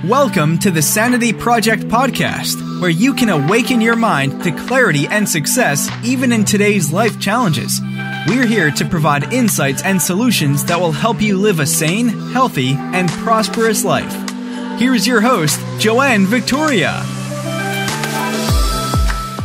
Welcome to the Sanity Project podcast, where you can awaken your mind to clarity and success even in today's life challenges. We're here to provide insights and solutions that will help you live a sane, healthy, and prosperous life. Here's your host, Joanne Victoria.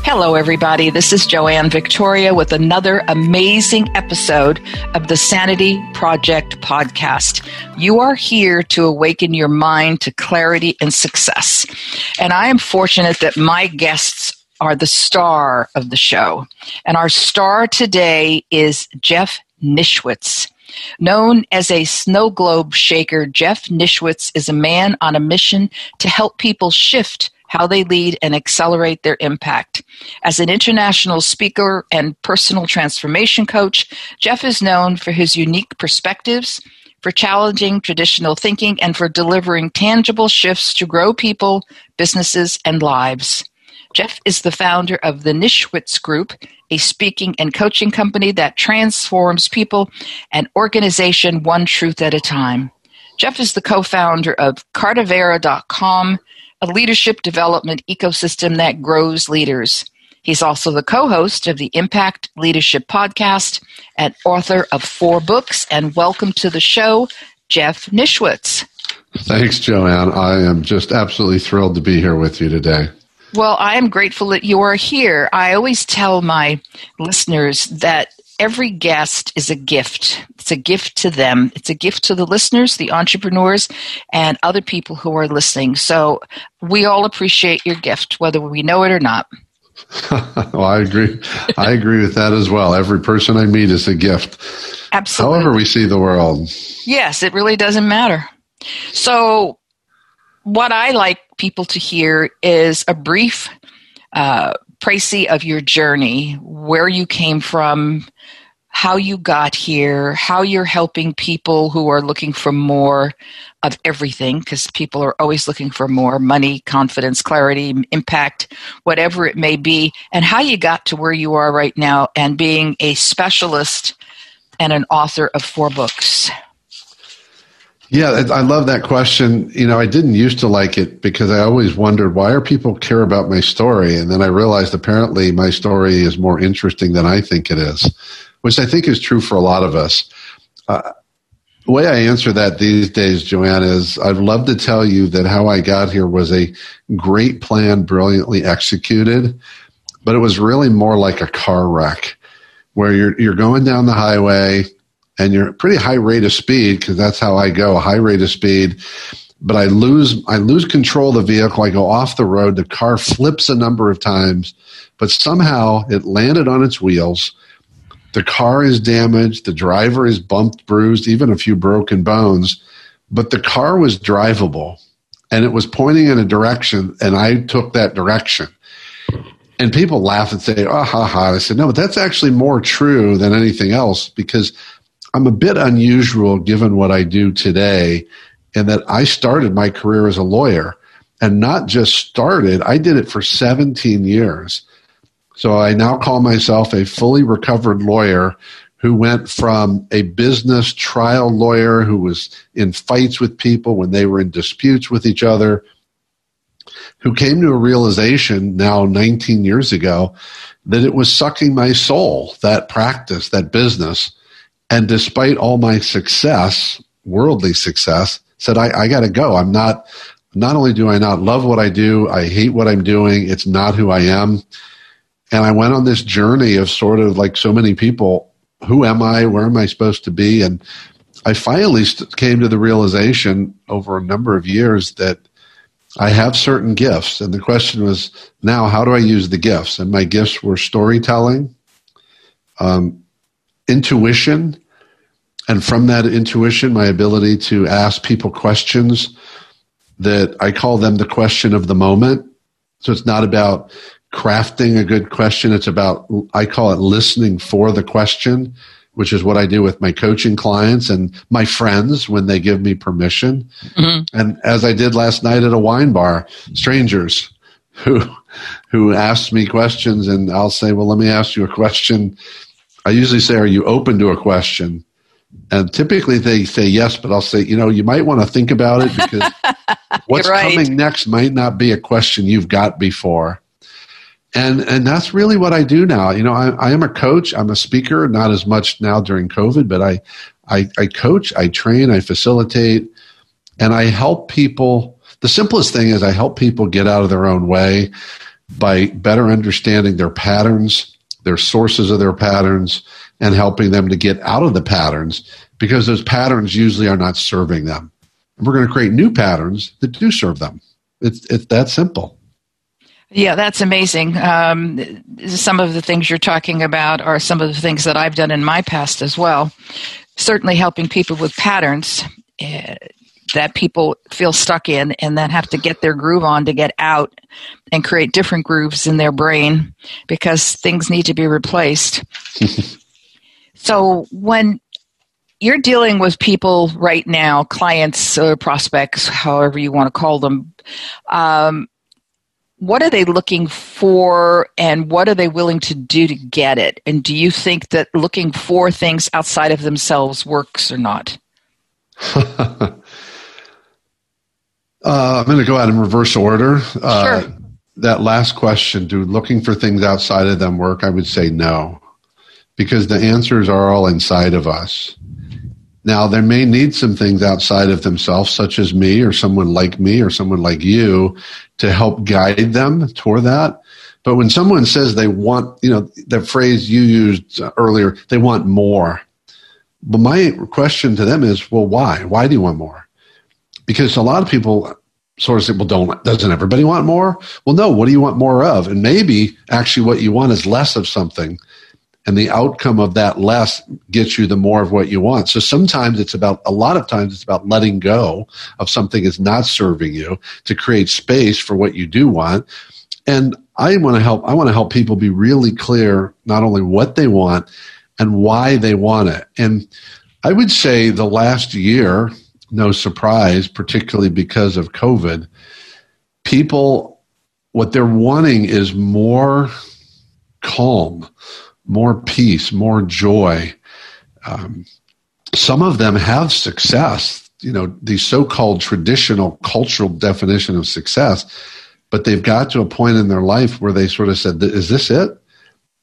Hello, everybody. This is Joanne Victoria with another amazing episode of the Sanity Project podcast. You are here to awaken your mind to clarity and success. And I am fortunate that my guests are the star of the show. And our star today is Jeff Nischwitz. Known as a snow globe shaker, Jeff Nischwitz is a man on a mission to help people shift how they lead and accelerate their impact. As an international speaker and personal transformation coach, Jeff is known for his unique perspectives, for challenging traditional thinking, and for delivering tangible shifts to grow people, businesses, and lives. Jeff is the founder of the Nischwitz Group, a speaking and coaching company that transforms people and organization one truth at a time. Jeff is the co-founder of Cartavera.com, a leadership development ecosystem that grows leaders. He's also the co-host of the Impact Leadership Podcast and author of 4 books. And welcome to the show, Jeff Nischwitz. Thanks, Joanne. I am just absolutely thrilled to be here with you today. Well, I am grateful that you are here. I always tell my listeners that every guest is a gift. It's a gift to them. It's a gift to the listeners, the entrepreneurs, and other people who are listening. So we all appreciate your gift, whether we know it or not. Well, I agree. I agree with that as well. Every person I meet is a gift. Absolutely. However we see the world. Yes, it really doesn't matter. So what I like people to hear is a brief précis of your journey, where you came from, how you got here, how you're helping people who are looking for more of everything, because people are always looking for more: money, confidence, clarity, impact, whatever it may be, and how you got to where you are right now and being a specialist and an author of 4 books. Yeah, I love that question. You know, I didn't used to like it because I always wondered, why are people care about my story? And then I realized apparently my story is more interesting than I think it is, which I think is true for a lot of us. The way I answer that these days, Joanne, is I'd love to tell you that how I got here was a great plan, brilliantly executed, but it was really more like a car wreck where you're going down the highway and you're at a pretty high rate of speed, because that's how I go, a high rate of speed. But I lose control of the vehicle. I go off the road. The car flips a number of times, but somehow it landed on its wheels. The car is damaged. The driver is bumped, bruised, even a few broken bones. But the car was drivable, and it was pointing in a direction, and I took that direction. And people laugh and say, "Oh, ha, ha." I said, no, but that's actually more true than anything else, because I'm a bit unusual given what I do today, in that I started my career as a lawyer, and not just started, I did it for 17 years. So I now call myself a fully recovered lawyer who went from a business trial lawyer who was in fights with people when they were in disputes with each other, who came to a realization now 19 years ago that it was sucking my soul, that practice, that business. And despite all my success, worldly success, said, I got to go. Not only do I not love what I do, I hate what I'm doing. It's not who I am. And I went on this journey of sort of like so many people, who am I? Where am I supposed to be? And I finally came to the realization over a number of years that I have certain gifts. And the question was, now, how do I use the gifts? And my gifts were storytelling, intuition, and from that intuition, my ability to ask people questions that I call them the question of the moment. So it's not about crafting a good question. It's about, I call it listening for the question, which is what I do with my coaching clients and my friends when they give me permission. Mm-hmm. And as I did last night at a wine bar, strangers who asked me questions, and I'll say, well, let me ask you a question. I usually say, are you open to a question? And typically they say yes, but I'll say, you might want to think about it, because What's coming next might not be a question you've got before. And that's really what I do now. I am a coach. I'm a speaker, not as much now during COVID, but I coach, I train, I facilitate, and I help people. The simplest thing is I help people get out of their own way by better understanding their patterns, their sources of their patterns, and helping them to get out of the patterns, because those patterns usually are not serving them. And we're going to create new patterns that do serve them. It's that simple. Yeah, that's amazing. Some of the things you're talking about are some of the things that I've done in my past as well. Certainly helping people with patterns that people feel stuck in and then have to get their groove on to get out and create different grooves in their brain because things need to be replaced. So when you're dealing with people right now, clients or prospects, however you want to call them, what are they looking for and what are they willing to do to get it? And do you think that looking for things outside of themselves works or not? I'm going to go out in reverse order. Sure. That last question, do looking for things outside of them work? I would say no, because the answers are all inside of us. Now, they may need some things outside of themselves, such as me or someone like you, to help guide them toward that. But when someone says they want, the phrase you used earlier, they want more. But my question to them is, well, why? Why do you want more? Because a lot of people sort of say, well, doesn't everybody want more? Well, no, what do you want more of? And maybe actually what you want is less of something. And the outcome of that less gets you the more of what you want. So a lot of times it's about letting go of something that's not serving you to create space for what you do want. And I want to help people be really clear, not only what they want and why they want it. And I would say the last year, no surprise, particularly because of COVID, people, what they're wanting is more calm, more peace, more joy. Some of them have success, the so-called traditional cultural definition of success, but they've got to a point in their life where they sort of said, is this it?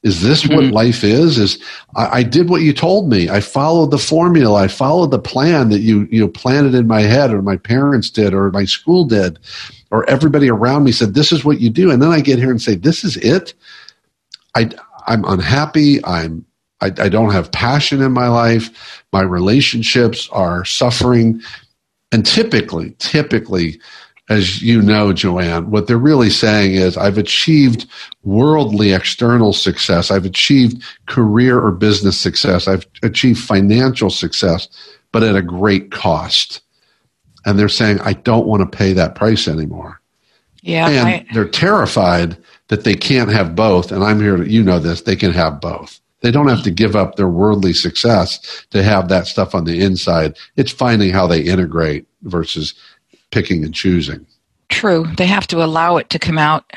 Is this what life is? I did what you told me. I followed the formula. I followed the plan that you planted in my head, or my parents did, or my school did, or everybody around me said, this is what you do. And then I get here and say, this is it. I'm unhappy. I don't have passion in my life. My relationships are suffering. And typically, as you know, Joanne, what they're really saying is, I've achieved worldly external success. I've achieved career or business success. I've achieved financial success, but at a great cost. And they're saying, I don't want to pay that price anymore. Yeah, and they're terrified that they can't have both. And I'm here to, this, they can have both. They don't have to give up their worldly success to have that stuff on the inside. It's finding how they integrate versus picking and choosing. True. They have to allow it to come out.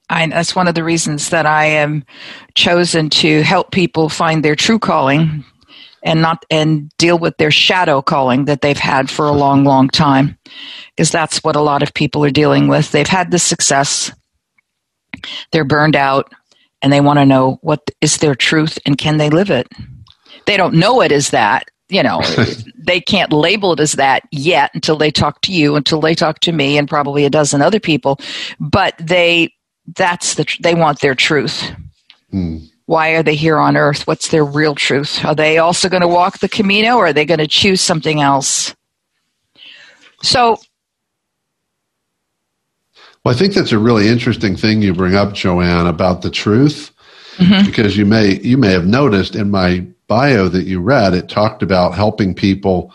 That's one of the reasons that I am chosen to help people find their true calling and deal with their shadow calling that they've had for a long, long time. Because that's what a lot of people are dealing with. They've had the success. They're burned out, and they want to know what is their truth and can they live it. They don't know it as that. They can't label it as that yet until they talk to you, until they talk to me, and probably a dozen other people. But they want their truth. Why are they here on earth? What's their real truth? Are they also going to walk the Camino, or are they going to choose something else? So, well, I think that's a really interesting thing you bring up, Joanne, about the truth, because you may have noticed in my bio that you read, it talked about helping people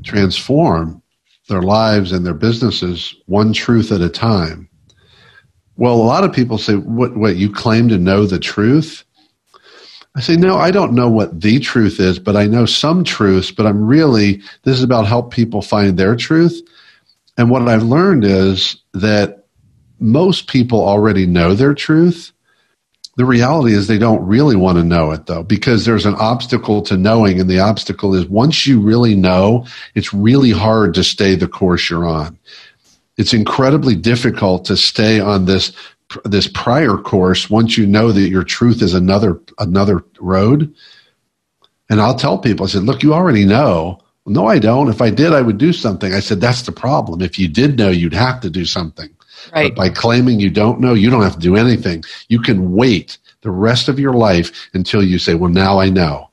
transform their lives and their businesses one truth at a time. Well, a lot of people say, what, you claim to know the truth? I say, no, I don't know what the truth is, but I know some truths, but this is about help people find their truth. And what I've learned is that most people already know their truth. The reality is they don't really want to know it, though, because there's an obstacle to knowing, and the obstacle is once you really know, it's really hard to stay the course you're on. It's incredibly difficult to stay on this prior course once you know that your truth is another road. And I'll tell people, I said, look, you already know. Well, no, I don't. If I did, I would do something. I said, that's the problem. If you did know, you'd have to do something. Right. But by claiming you don't know, you don't have to do anything. You can wait the rest of your life until you say, well, now I know.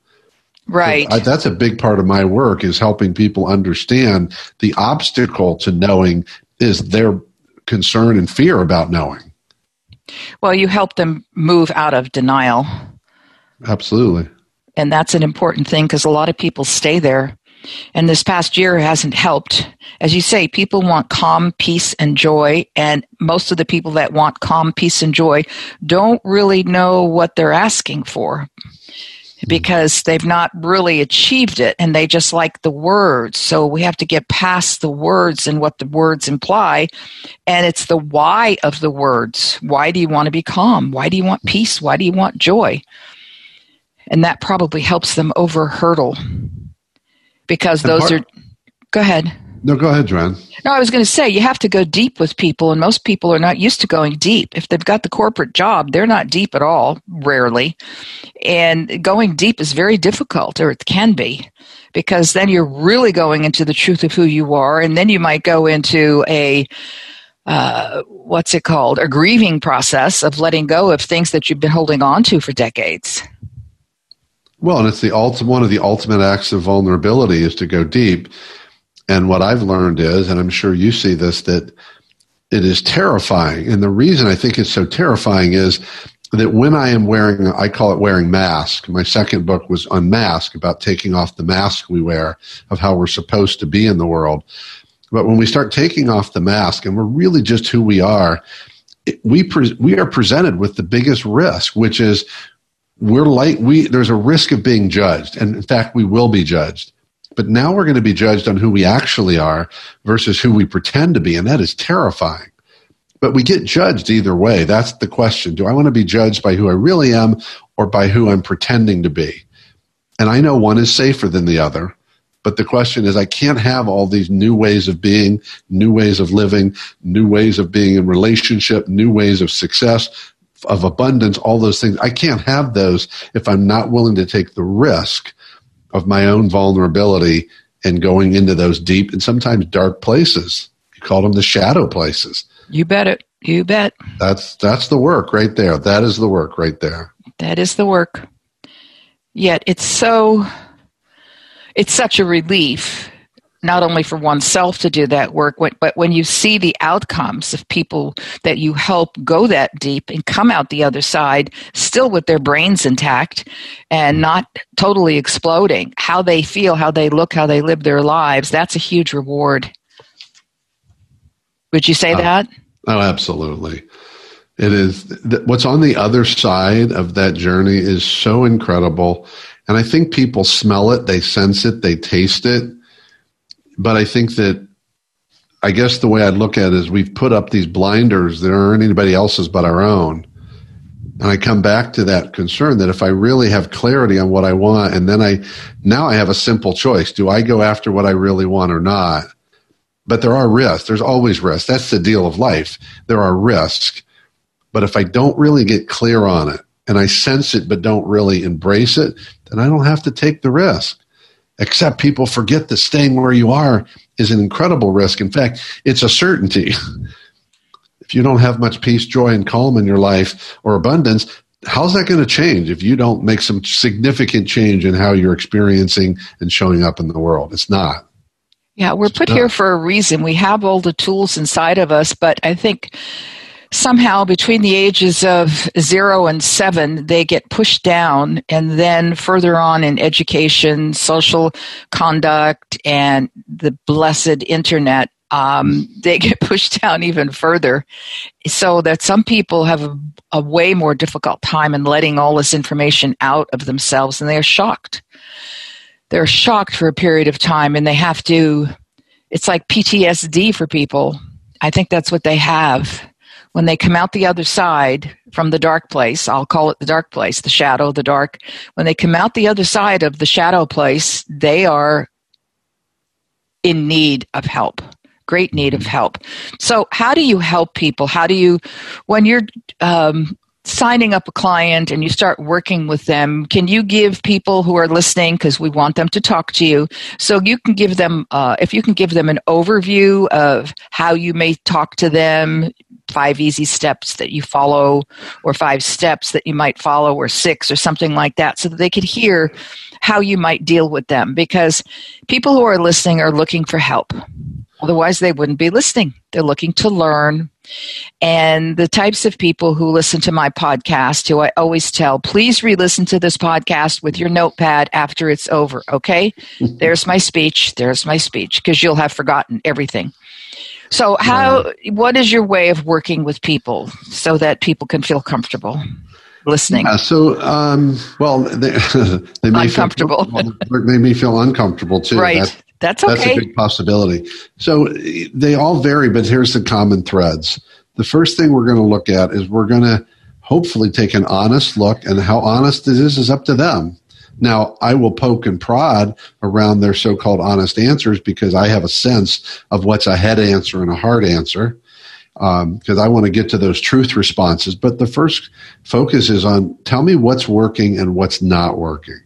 Right. So that's a big part of my work, is helping people understand the obstacle to knowing is their concern and fear about knowing. Well, you help them move out of denial. Absolutely. And that's an important thing, because a lot of people stay there. And this past year hasn't helped. As you say, people want calm, peace, and joy. And most of the people that want calm, peace, and joy don't really know what they're asking for, because they've not really achieved it, and they just like the words. So we have to get past the words and what the words imply. And it's the why of the words. Why do you want to be calm? Why do you want peace? Why do you want joy? And that probably helps them over hurdle. Because those are, go ahead. No, go ahead, Joanne. No, I was going to say, you have to go deep with people, and most people are not used to going deep. If they've got the corporate job, they're not deep at all, rarely. And going deep is very difficult, or it can be, because then you're really going into the truth of who you are, and then you might go into a, a grieving process of letting go of things that you've been holding on to for decades. Well, and it's one of the ultimate acts of vulnerability is to go deep. And what I've learned is, and I'm sure you see this, that it is terrifying. And the reason I think it's so terrifying is that when I am wearing, I call it wearing mask. My second book was Unmask, about taking off the mask we wear of how we're supposed to be in the world. But when we start taking off the mask and we're really just who we are, we are presented with the biggest risk, which is there's a risk of being judged. And in fact, we will be judged. But now we're going to be judged on who we actually are versus who we pretend to be. And that is terrifying. But we get judged either way. That's the question. Do I want to be judged by who I really am or by who I'm pretending to be? And I know one is safer than the other. But the question is, I can't have all these new ways of being, new ways of living, new ways of being in relationship, new ways of success, of abundance, all those things. I can't have those if I'm not willing to take the risk of my own vulnerability and going into those deep and sometimes dark places. You call them the shadow places. You bet it. You bet. That's the work right there. That is the work right there. That is the work. Yet it's such a relief, not only for oneself to do that work, but when you see the outcomes of people that you help go that deep and come out the other side still with their brains intact and not totally exploding, how they feel, how they look, how they live their lives, that's a huge reward. Would you say that? Oh, absolutely. It is. What's on the other side of that journey is so incredible. And I think people smell it, they sense it, they taste it. But I think that, I guess the way I'd look at it is we've put up these blinders that aren't anybody else's but our own. And I come back to that concern that if I really have clarity on what I want, and then now I have a simple choice. Do I go after what I really want or not? But there are risks. There's always risks. That's the deal of life. There are risks. But if I don't really get clear on it, and I sense it but don't really embrace it, then I don't have to take the risk. Except people forget that staying where you are is an incredible risk. In fact, it's a certainty. If you don't have much peace, joy, and calm in your life or abundance, how's that going to change if you don't make some significant change in how you're experiencing and showing up in the world? It's not. Yeah, we're put here for a reason. We have all the tools inside of us, but I think somehow between the ages of 0 and 7, they get pushed down, and then further on in education, social conduct, and the blessed internet, they get pushed down even further, so that some people have a way more difficult time in letting all this information out of themselves, and they are shocked. They're shocked for a period of time, and they have to, it's like PTSD for people. I think that's what they have. when they come out the other side from the dark place, I'll call it the dark place, the shadow, the dark, when they come out the other side of the shadow place, they are in need of help, great need of help. So how do you help people? How do you, when you're signing up a client and you start working with them, can you give people who are listening, because we want them to talk to you, so you can give them, if you can give them an overview of how you may talk to them, 5 easy steps that you follow, or 5 steps that you might follow, or 6 or something like that, so that they could hear how you might deal with them, because people who are listening are looking for help. Otherwise, they wouldn't be listening. They're looking to learn. And the types of people who listen to my podcast, who I always tell, please re-listen to this podcast with your notepad after it's over, okay? There's my speech, because you'll have forgotten everything. So what is your way of working with people so that people can feel comfortable listening? Well, they may uncomfortable. They may feel uncomfortable too. Right. That's okay. That's a big possibility. So they all vary, but here's the common threads. The first thing we're going to look at is we're going to hopefully take an honest look, and how honest it is up to them. Now, I will poke and prod around their so-called honest answers because I have a sense of what's a head answer and a heart answer, because I want to get to those truth responses. But the first focus is on, tell me what's working and what's not working.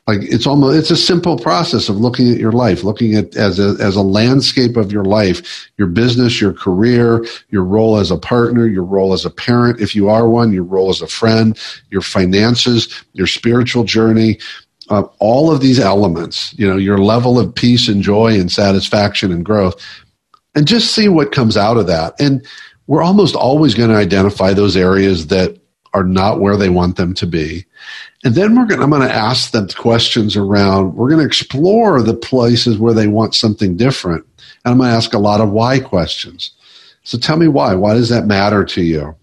Like it's a simple process of looking at your life, looking at as a landscape of your life, your business, your career, your role as a partner, your role as a parent, if you are one, your role as a friend, your finances, your spiritual journey, all of these elements, your level of peace and joy and satisfaction and growth, and just see what comes out of that. And we're almost always going to identify those areas that are not where they want them to be. And then I'm going to ask them questions around, we're going to explore the places where they want something different. And I'm going to ask a lot of why questions. So tell me why. Why does that matter to you?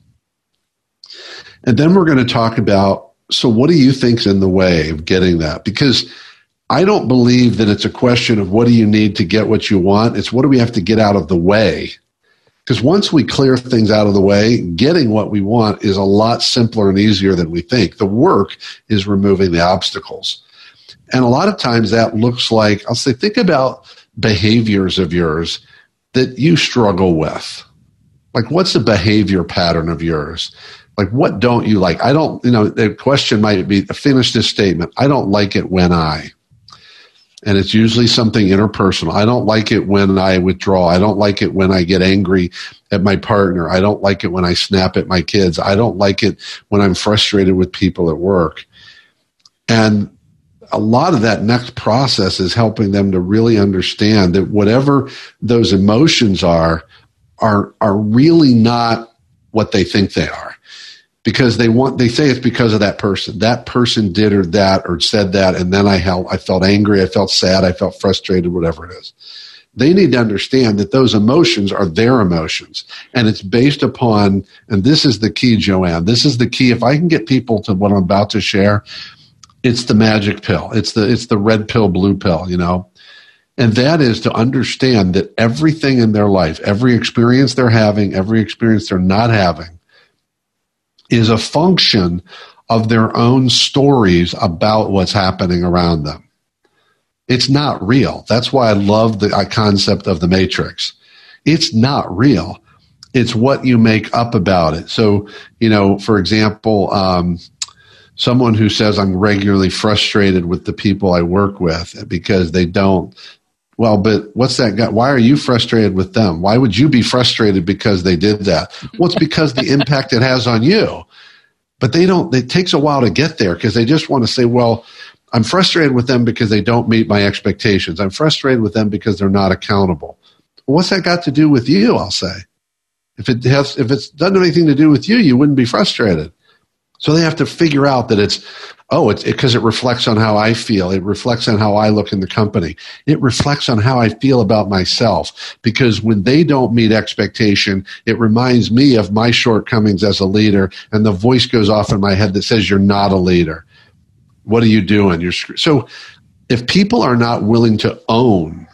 And then we're going to talk about, so what do you think's in the way of getting that? Because I don't believe that it's a question of what do you need to get what you want. It's what do we have to get out of the way? Because once we clear things out of the way, getting what we want is a lot simpler and easier than we think. The work is removing the obstacles. And a lot of times that looks like, I'll say, think about behaviors of yours that you struggle with. Like, what's the behavior pattern of yours? Like, what don't you like? The question might be, finish this statement. I don't like it when I. And it's usually something interpersonal. I don't like it when I withdraw. I don't like it when I get angry at my partner. I don't like it when I snap at my kids. I don't like it when I'm frustrated with people at work. And a lot of that next process is helping them to really understand that whatever those emotions are really not what they think they are. Because they say it's because of that person. That person did or that or said that, and then I felt angry, I felt sad, I felt frustrated, whatever it is. They need to understand that those emotions are their emotions. And it's based upon, and this is the key, Joanne, this is the key. If I can get people to what I'm about to share, it's the magic pill. It's the red pill, blue pill, And that is to understand that everything in their life, every experience they're having, every experience they're not having, is a function of their own stories about what's happening around them. It's not real. That's why I love the concept of the matrix. It's not real. It's what you make up about it. So, for example, someone who says I'm regularly frustrated with the people I work with because they don't. Well, but what's that guy? Why are you frustrated with them? Why would you be frustrated because they did that? Well, it's because the impact it has on you. But it takes a while to get there because they just want to say, well, I'm frustrated with them because they don't meet my expectations. I'm frustrated with them because they're not accountable. Well, what's that got to do with you, I'll say? If it doesn't have anything to do with you, you wouldn't be frustrated. So they have to figure out that it's because it reflects on how I feel. It reflects on how I look in the company. It reflects on how I feel about myself. Because when they don't meet expectation, it reminds me of my shortcomings as a leader, and the voice goes off in my head that says, you're not a leader. What are you doing? So if people are not willing to own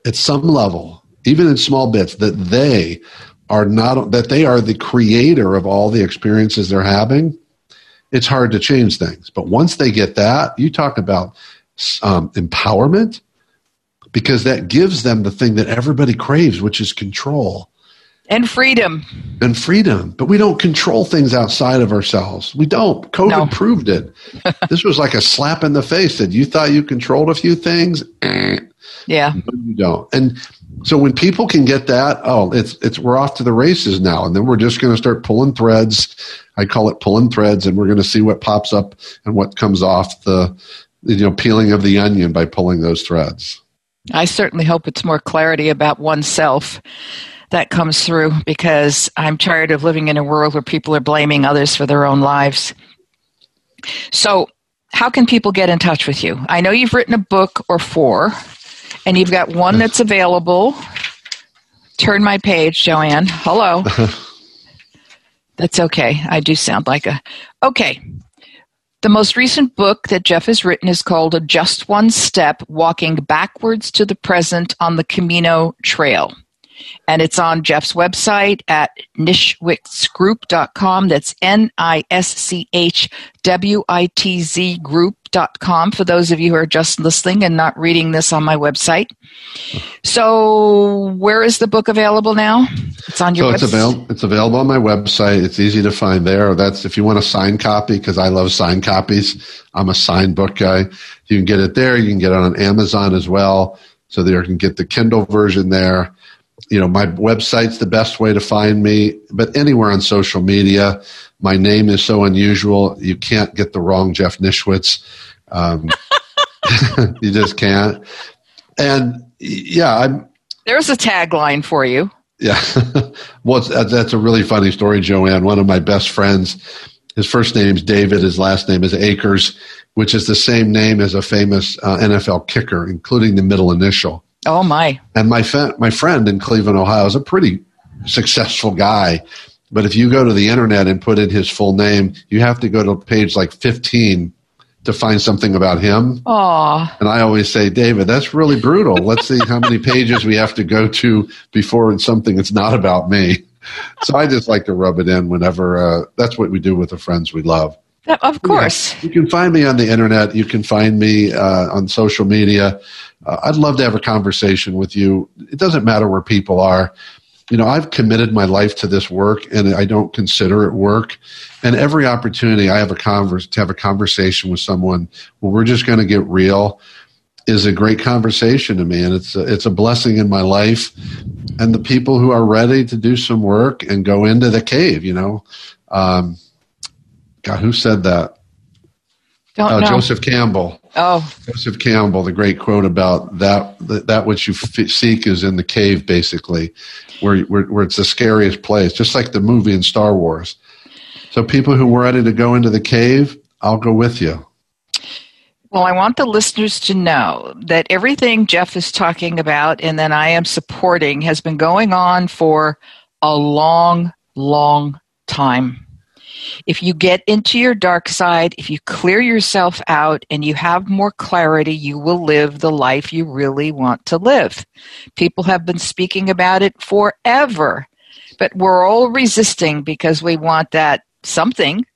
at some level, even in small bits, that they are not, that they are the creator of all the experiences they're having, it's hard to change things. But once they get that, you talk about empowerment, because that gives them the thing that everybody craves, which is control. And freedom. And freedom. But we don't control things outside of ourselves. We don't. COVID proved it. This was like a slap in the face that you thought you controlled a few things. Yeah. No, you don't. And so when people can get that, it's we're off to the races now. And then we're just going to start pulling threads. I call it pulling threads, and we're going to see what pops up and what comes off the peeling of the onion by pulling those threads. I certainly hope it's more clarity about oneself that comes through, because I'm tired of living in a world where people are blaming others for their own lives. So how can people get in touch with you? I know you've written a book or 4, and you've got one that's available. Turn my page, Joanne. Hello. That's okay. I do sound like okay. The most recent book that Jeff has written is called Just One Step, Walking Backwards to the Present on the Camino Trail. And it's on Jeff's website at nischwitzgroup.com. That's NISCHWITZ group.com for those of you who are just listening and not reading this on my website. So where is the book available now? It's on your website. It's available on my website. It's easy to find there. That's if you want a signed copy, because I love signed copies. I'm a signed book guy. You can get it there. You can get it on Amazon as well. So there you can get the Kindle version there. My website's the best way to find me, but anywhere on social media. My name is so unusual, you can't get the wrong Jeff Nischwitz. You just can't. And there's a tagline for you. Yeah. Well, that's a really funny story, Joanne. One of my best friends, his first name's David, his last name is Akers, which is the same name as a famous NFL kicker, including the middle initial. Oh, my. And my friend in Cleveland, Ohio, is a pretty successful guy. But if you go to the internet and put in his full name, you have to go to page like 15 to find something about him. Aww. And I always say, David, that's really brutal. Let's see how many pages we have to go to before it's something that's not about me. So I just like to rub it in whenever. That's what we do with the friends we love. Of course. Yeah, you can find me on the internet. You can find me on social media. I'd love to have a conversation with you. It doesn't matter where people are. I've committed my life to this work, and I don't consider it work. And every opportunity I have to have a conversation with someone where we're just going to get real is a great conversation to me. And it's a blessing in my life. And the people who are ready to do some work and go into the cave, God, who said that? Don't know. Joseph Campbell. Oh. Joseph Campbell, the great quote about that which you seek is in the cave, basically, where it's the scariest place, just like the movie in Star Wars. So people who are ready to go into the cave, I'll go with you. Well, I want the listeners to know that everything Jeff is talking about and that I am supporting has been going on for a long, long time. If you get into your dark side, if you clear yourself out and you have more clarity, you will live the life you really want to live. People have been speaking about it forever, but we're all resisting because we want that something.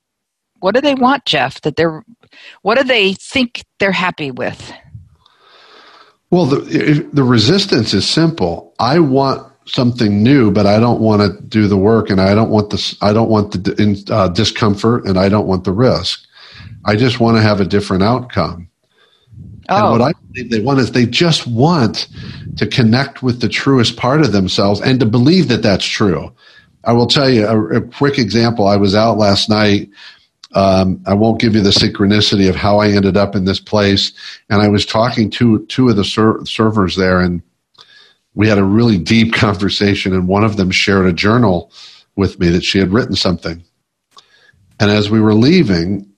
What do they want, Jeff? What do they think they're happy with? Well, the resistance is simple. I want something new, but I don't want to do the work, and I don't want the discomfort, and I don't want the risk. I just want to have a different outcome. Oh. And what I believe they want is they just want to connect with the truest part of themselves and to believe that that's true. I will tell you a quick example. I was out last night. I won't give you the synchronicity of how I ended up in this place. And I was talking to two of the servers there, and we had a really deep conversation, and one of them shared a journal with me that she had written something. And as we were leaving,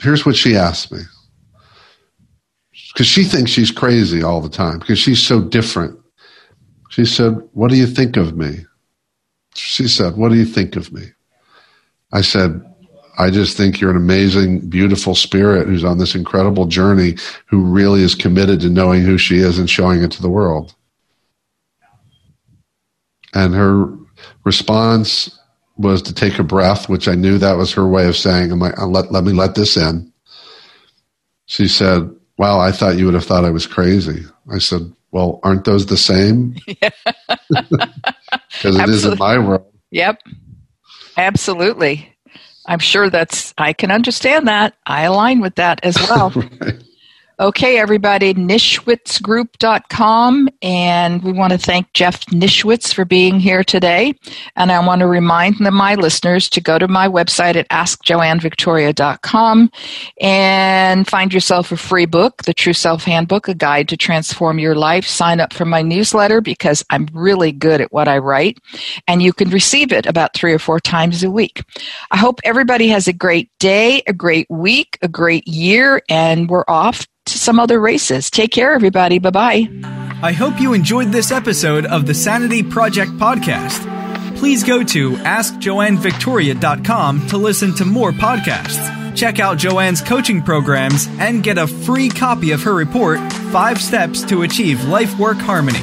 here's what she asked me. Because she thinks she's crazy all the time, because she's so different. She said, "What do you think of me?" She said, "What do you think of me?" I said, "I just think you're an amazing, beautiful spirit who's on this incredible journey, who really is committed to knowing who she is and showing it to the world." And response was to take a breath, which I knew that was her way of saying, let me let this in. She said, wow, I thought you would have thought I was crazy. I said, well, aren't those the same? Because it is in my world. Yep. Absolutely. I'm sure I can understand that. I align with that as well. Right. Okay, everybody, Nischwitzgroup.com, and we want to thank Jeff Nischwitz for being here today. And I want to remind my listeners to go to my website at AskJoanneVictoria.com and find yourself a free book, The True Self Handbook, A Guide to Transform Your Life. Sign up for my newsletter because I'm really good at what I write, and you can receive it about 3 or 4 times a week. I hope everybody has a great day, a great week, a great year, and we're off to some other races. Take care, everybody. Bye-bye. I hope you enjoyed this episode of the Sanity Project podcast. Please go to AskJoanneVictoria.com to listen to more podcasts. Check out Joanne's coaching programs and get a free copy of her report, 5 Steps to Achieve Life-Work Harmony.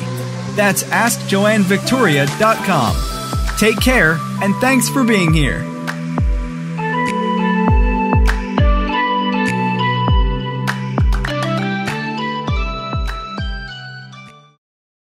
That's AskJoanneVictoria.com. Take care, and thanks for being here.